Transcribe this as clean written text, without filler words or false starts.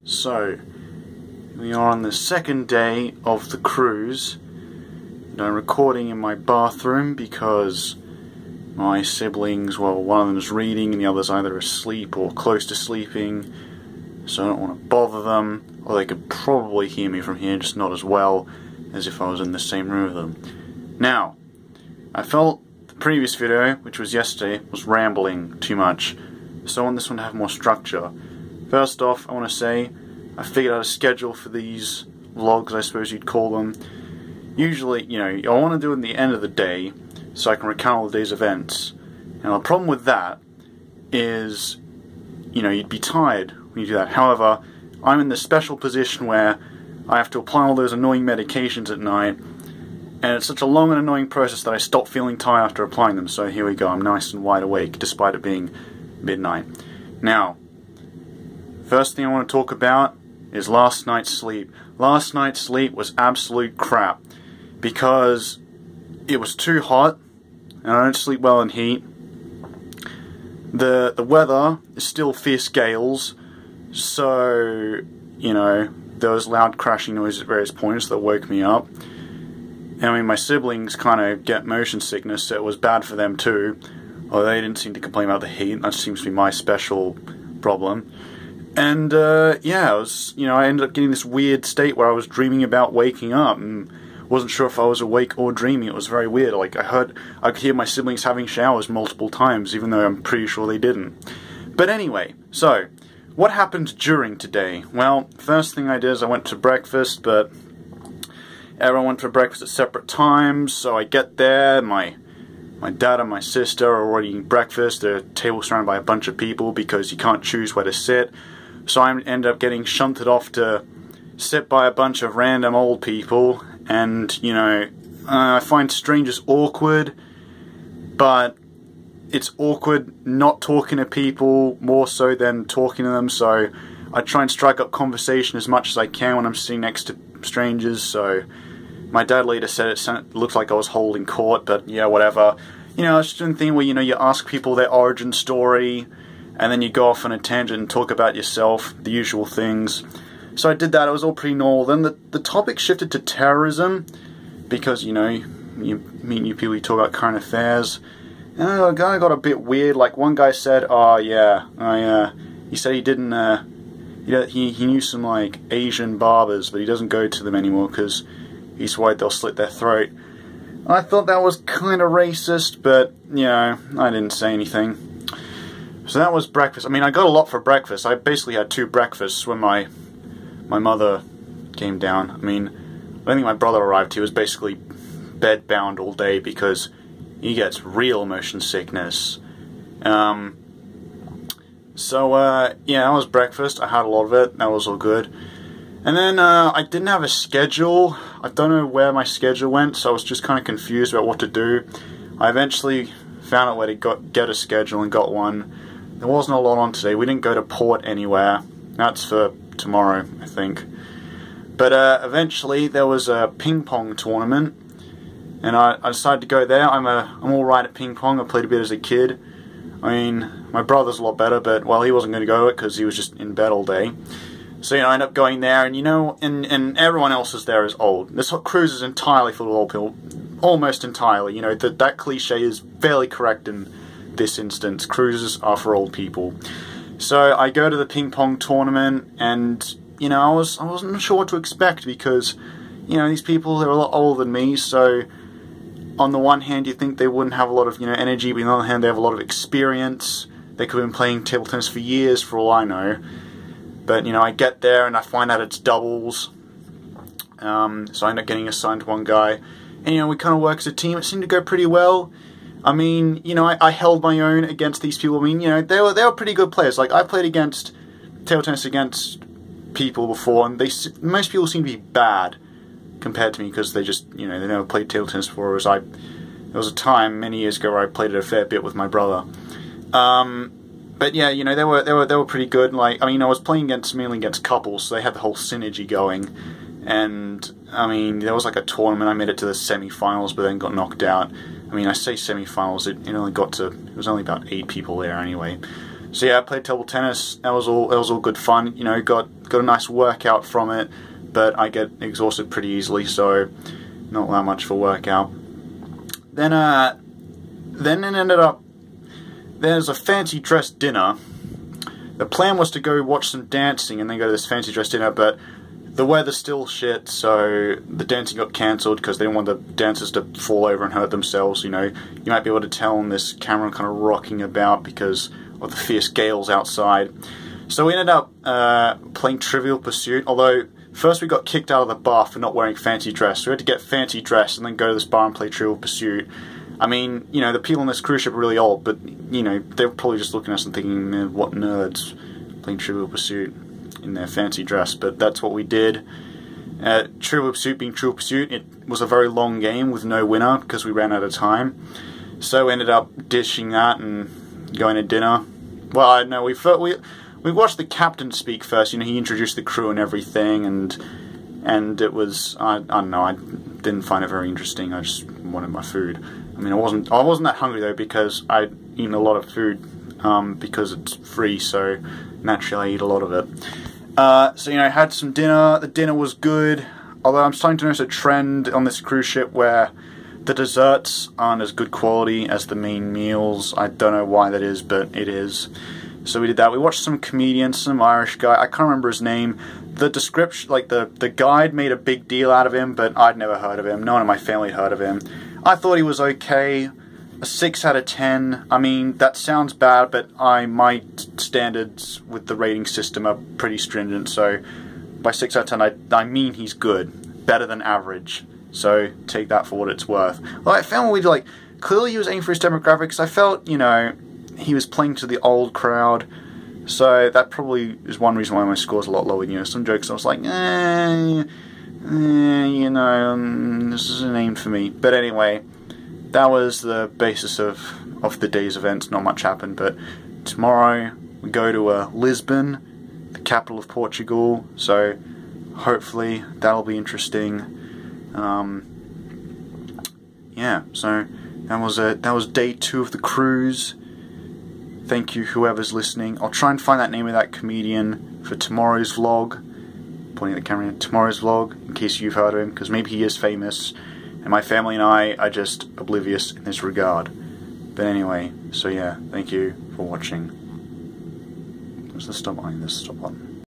So, we are on the second day of the cruise, and I'm recording in my bathroom because my siblings, well, one of them is reading and the other's either asleep or close to sleeping, so I don't want to bother them, or they could probably hear me from here, just not as well as if I was in the same room with them. Now, I felt the previous video, which was yesterday, was rambling too much, so I want this one to have more structure. First off, I want to say, I figured out a schedule for these vlogs, I suppose you'd call them. Usually, you know, I want to do it at the end of the day, so I can recount all the day's events. Now, the problem with that is, you know, you'd be tired when you do that. However, I'm in the special position where I have to apply all those annoying medications at night, and it's such a long and annoying process that I stop feeling tired after applying them. So here we go, I'm nice and wide awake, despite it being midnight. Now, first thing I want to talk about is last night's sleep. Last night's sleep was absolute crap because it was too hot and I don't sleep well in heat. The weather is still fierce gales, so, you know, there was loud crashing noises at various points that woke me up. And I mean, my siblings kind of get motion sickness, so it was bad for them too. Although they didn't seem to complain about the heat. That seems to be my special problem. And, yeah, I ended up getting this weird state where I was dreaming about waking up, and wasn't sure if I was awake or dreaming. It was very weird. Like, I could hear my siblings having showers multiple times, even though I'm pretty sure they didn't. But anyway, so, what happened during today? Well, first thing I did is I went to breakfast, but everyone went for breakfast at separate times, so I get there, my dad and my sister are already eating breakfast. They're at a table surrounded by a bunch of people because you can't choose where to sit. So I end up getting shunted off to sit by a bunch of random old people, and, you know, I find strangers awkward, but it's awkward not talking to people more so than talking to them, so I try and strike up conversation as much as I can when I'm sitting next to strangers. So my dad later said it looked like I was holding court, but yeah, whatever. You know, it's just a thing where, you know, you ask people their origin story, and then you go off on a tangent and talk about yourself, the usual things. So I did that, it was all pretty normal. Then the topic shifted to terrorism, because, you know, you meet new people, you talk about current affairs. And the guy got a bit weird. Like, one guy said, oh yeah, he said he didn't, he knew some, like, Asian barbers, but he doesn't go to them anymore because he's worried they'll slit their throat. I thought that was kind of racist, but, you know, I didn't say anything. So that was breakfast. I mean, I got a lot for breakfast. I basically had 2 breakfasts when my mother came down. I mean, I don't think my brother arrived. He was basically bed-bound all day because he gets real motion sickness. Yeah, that was breakfast. I had a lot of it. That was all good. And then I didn't have a schedule. I don't know where my schedule went, so I was just kind of confused about what to do. I eventually found out where to get a schedule and got one. There wasn't a lot on today. We didn't go to port anywhere. That's for tomorrow, I think. But eventually there was a ping pong tournament, and I decided to go there. I'm all right at ping pong. I played a bit as a kid. I mean, my brother's a lot better, but, well, he wasn't going to go to it because he was just in bed all day. So, you know, I ended up going there, and, you know, and everyone else is there is old. This cruise is entirely full of old people. Almost entirely. You know, that cliche is fairly correct in this instance. Cruises are for old people. So I go to the ping pong tournament, and, you know, I wasn't sure what to expect because, you know, these people, they're a lot older than me, so on the one hand you think they wouldn't have a lot of, you know, energy, but on the other hand they have a lot of experience. They could have been playing table tennis for years for all I know. But, you know, I get there and I find out it's doubles. So I end up getting assigned to one guy. And, you know, we kind of work as a team. It seemed to go pretty well. I mean, you know, I held my own against these people. I mean, you know, they were pretty good players. Like, I played against table tennis against people before, and most people seem to be bad compared to me because they just, you know, they never played table tennis before. Whereas there was a time many years ago where I played it a fair bit with my brother. But yeah, you know, they were pretty good. Like, I mean, I was playing mainly against couples, so they had the whole synergy going. And I mean, there was like a tournament. I made it to the semi-finals, but then got knocked out. I mean, I say semi-finals. It was only about 8 people there anyway. So yeah, I played table tennis. That was all good fun. You know, got got a nice workout from it, but I get exhausted pretty easily, so not that much for workout. Then it ended up, there's a fancy dress dinner. The plan was to go watch some dancing and then go to this fancy dress dinner, but the weather's still shit, so the dancing got cancelled because they didn't want the dancers to fall over and hurt themselves. You know, you might be able to tell on this camera kind of rocking about because of the fierce gales outside. So we ended up playing Trivial Pursuit, although first we got kicked out of the bar for not wearing fancy dress. So we had to get fancy dress and then go to this bar and play Trivial Pursuit. I mean, you know, the people on this cruise ship are really old, but, you know, they were probably just looking at us and thinking, man, what nerds playing Trivial Pursuit in their fancy dress, but that's what we did. Trivial Pursuit being Trivial Pursuit, it was a very long game with no winner because we ran out of time. So we ended up ditching that and going to dinner. Well, I don't know, we watched the captain speak first. You know, he introduced the crew and everything, and it was, I don't know, I didn't find it very interesting. I just wanted my food. I mean, I wasn't that hungry though because I'd eaten a lot of food because it's free, so naturally I eat a lot of it. So, you know, I had some dinner. The dinner was good, although I'm starting to notice a trend on this cruise ship where the desserts aren't as good quality as the main meals. I don't know why that is, but it is. So we did that. We watched some comedians, some Irish guy. I can't remember his name. The description, like the guide made a big deal out of him, but I'd never heard of him. No one in my family had heard of him. I thought he was okay. A 6 out of 10. I mean, that sounds bad, but my standards with the rating system are pretty stringent. So by 6 out of 10, I mean he's good, better than average. So take that for what it's worth. Well, I found we like clearly he was aiming for his demographics. I felt, you know, he was playing to the old crowd. So that probably is one reason why my score's a lot lower. You know, some jokes I was like, you know, this isn't aimed for me. But anyway, that was the basis of the day's events. Not much happened, but tomorrow we go to Lisbon, the capital of Portugal. So hopefully that'll be interesting. Yeah, so that was day 2 of the cruise. Thank you, whoever's listening. I'll try and find that name of that comedian for tomorrow's vlog. Pointing at the camera, tomorrow's vlog, in case you've heard of him, because maybe he is famous, and my family and I are just oblivious in this regard. But anyway, so yeah, thank you for watching. Where's the stop button? This stop button.